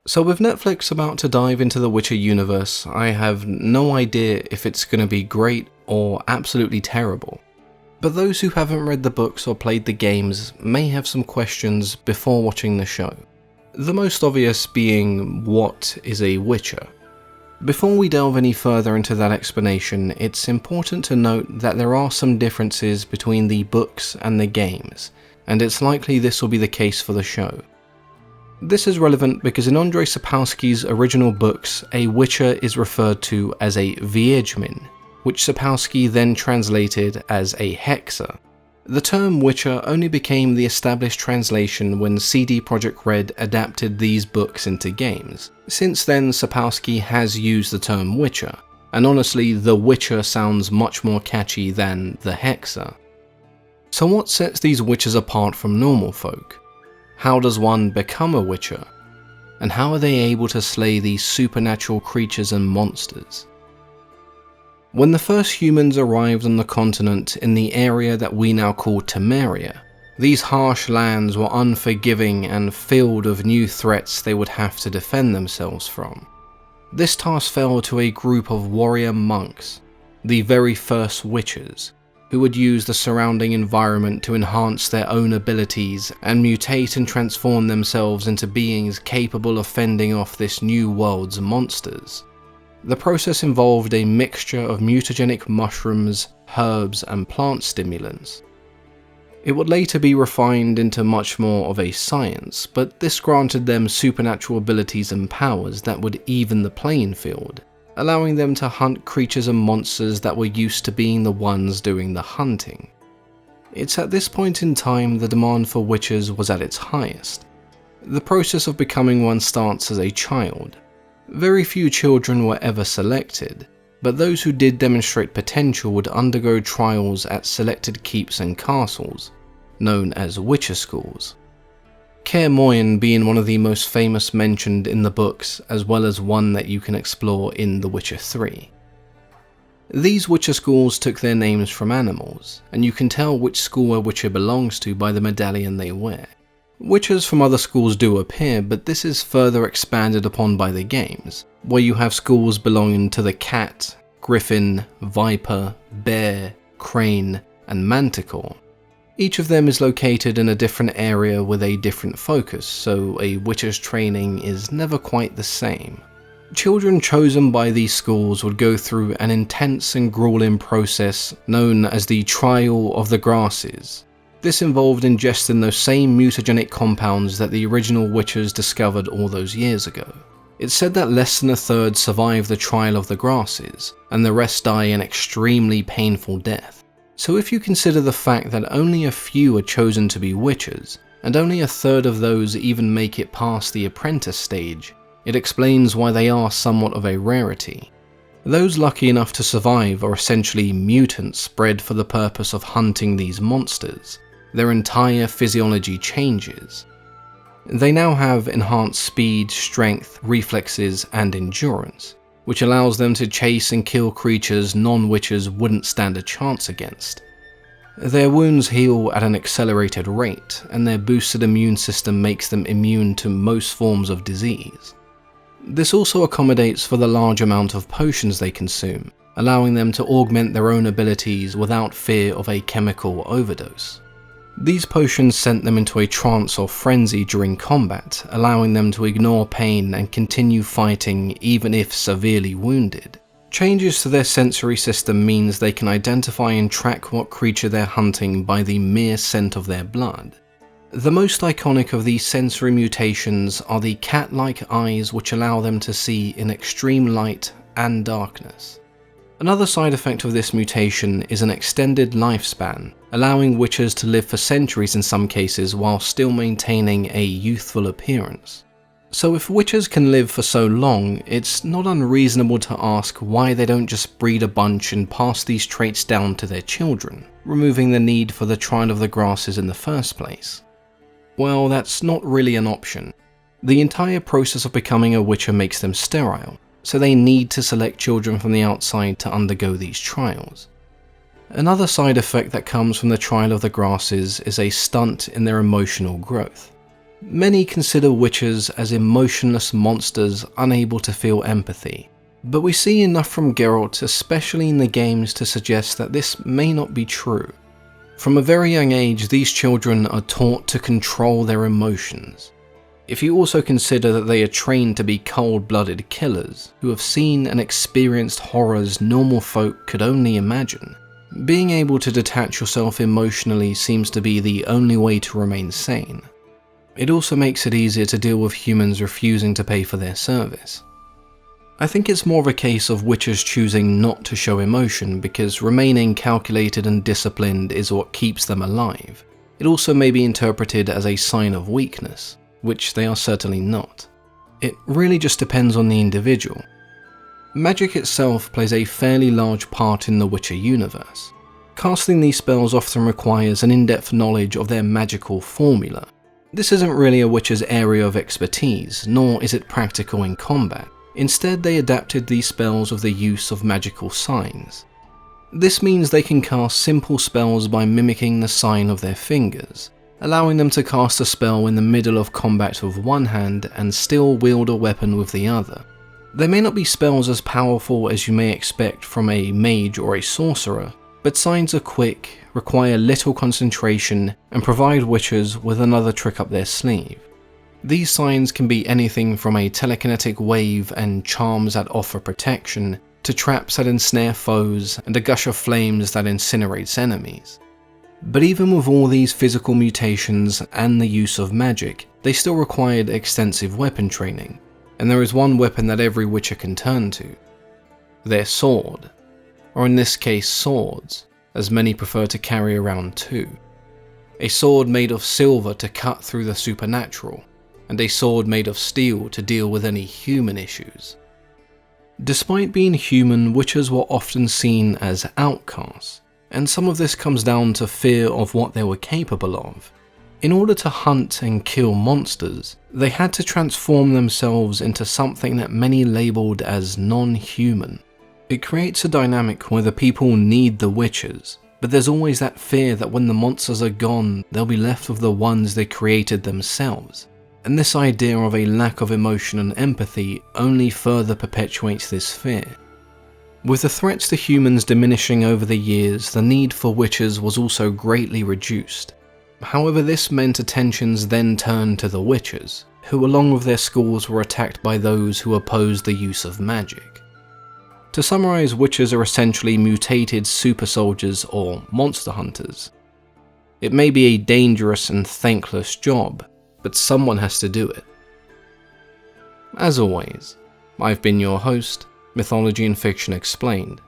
So with Netflix about to dive into the Witcher universe, I have no idea if it's going to be great or absolutely terrible. But those who haven't read the books or played the games may have some questions before watching the show. The most obvious being, what is a Witcher? Before we delve any further into that explanation, it's important to note that there are some differences between the books and the games, and it's likely this will be the case for the show. This is relevant because in Andrzej Sapkowski's original books, a Witcher is referred to as a Wiedźmin, which Sapkowski then translated as a Hexer. The term Witcher only became the established translation when CD Projekt Red adapted these books into games. Since then, Sapkowski has used the term Witcher, and honestly, the Witcher sounds much more catchy than the Hexer. So what sets these Witchers apart from normal folk? How does one become a Witcher? And how are they able to slay these supernatural creatures and monsters? When the first humans arrived on the continent in the area that we now call Temeria, these harsh lands were unforgiving and filled with new threats they would have to defend themselves from. This task fell to a group of warrior monks, the very first Witchers, who would use the surrounding environment to enhance their own abilities and mutate and transform themselves into beings capable of fending off this new world's monsters. The process involved a mixture of mutagenic mushrooms, herbs, and plant stimulants. It would later be refined into much more of a science, but this granted them supernatural abilities and powers that would even the playing field, allowing them to hunt creatures and monsters that were used to being the ones doing the hunting. It's at this point in time the demand for witches was at its highest. The process of becoming one starts as a child. Very few children were ever selected, but those who did demonstrate potential would undergo trials at selected keeps and castles, known as Witcher schools. Kaer being one of the most famous mentioned in the books, as well as one that you can explore in The Witcher 3. These Witcher schools took their names from animals, and you can tell which school a Witcher belongs to by the medallion they wear. Witchers from other schools do appear, but this is further expanded upon by the games, where you have schools belonging to the cat, griffin, viper, bear, crane, and manticore. Each of them is located in a different area with a different focus, so a Witcher's training is never quite the same. Children chosen by these schools would go through an intense and grueling process known as the Trial of the Grasses. This involved ingesting those same mutagenic compounds that the original Witchers discovered all those years ago. It's said that less than a third survive the Trial of the Grasses, and the rest die an extremely painful death. So if you consider the fact that only a few are chosen to be Witchers, and only a third of those even make it past the apprentice stage, it explains why they are somewhat of a rarity. Those lucky enough to survive are essentially mutants bred for the purpose of hunting these monsters. Their entire physiology changes. They now have enhanced speed, strength, reflexes, and endurance, which allows them to chase and kill creatures non-witchers wouldn't stand a chance against. Their wounds heal at an accelerated rate, and their boosted immune system makes them immune to most forms of disease. This also accommodates for the large amount of potions they consume, allowing them to augment their own abilities without fear of a chemical overdose. These potions sent them into a trance or frenzy during combat, allowing them to ignore pain and continue fighting even if severely wounded. Changes to their sensory system means they can identify and track what creature they're hunting by the mere scent of their blood. The most iconic of these sensory mutations are the cat-like eyes, which allow them to see in extreme light and darkness. Another side effect of this mutation is an extended lifespan, allowing witchers to live for centuries in some cases while still maintaining a youthful appearance. So if witchers can live for so long, it's not unreasonable to ask why they don't just breed a bunch and pass these traits down to their children, removing the need for the Trial of the Grasses in the first place. Well, that's not really an option. The entire process of becoming a witcher makes them sterile, so they need to select children from the outside to undergo these trials. Another side effect that comes from the Trial of the Grasses is a stunt in their emotional growth. Many consider witches as emotionless monsters unable to feel empathy, but we see enough from Geralt, especially in the games, to suggest that this may not be true. From a very young age, these children are taught to control their emotions. If you also consider that they are trained to be cold-blooded killers, who have seen and experienced horrors normal folk could only imagine, being able to detach yourself emotionally seems to be the only way to remain sane. It also makes it easier to deal with humans refusing to pay for their service. I think it's more of a case of witches choosing not to show emotion because remaining calculated and disciplined is what keeps them alive. It also may be interpreted as a sign of weakness, which they are certainly not. It really just depends on the individual. Magic itself plays a fairly large part in the Witcher universe. Casting these spells often requires an in-depth knowledge of their magical formula. This isn't really a witcher's area of expertise, nor is it practical in combat. Instead, they adapted these spells with the use of magical signs. This means they can cast simple spells by mimicking the sign of their fingers, allowing them to cast a spell in the middle of combat with one hand and still wield a weapon with the other. They may not be spells as powerful as you may expect from a mage or a sorcerer, but signs are quick, require little concentration, and provide witchers with another trick up their sleeve. These signs can be anything from a telekinetic wave and charms that offer protection, to traps that ensnare foes and a gush of flames that incinerates enemies. But even with all these physical mutations and the use of magic, they still required extensive weapon training, and there is one weapon that every witcher can turn to: their sword, or in this case swords, as many prefer to carry around too. A sword made of silver to cut through the supernatural, and a sword made of steel to deal with any human issues. Despite being human, witchers were often seen as outcasts, and some of this comes down to fear of what they were capable of. In order to hunt and kill monsters, they had to transform themselves into something that many labelled as non-human. It creates a dynamic where the people need the witchers, but there's always that fear that when the monsters are gone, they'll be left with the ones they created themselves. And this idea of a lack of emotion and empathy only further perpetuates this fear. With the threats to humans diminishing over the years, the need for witchers was also greatly reduced. However, this meant attentions then turned to the witchers, who along with their schools were attacked by those who opposed the use of magic. To summarize, witchers are essentially mutated super soldiers or monster hunters. It may be a dangerous and thankless job, but someone has to do it. As always, I've been your host, Mythology and Fiction Explained.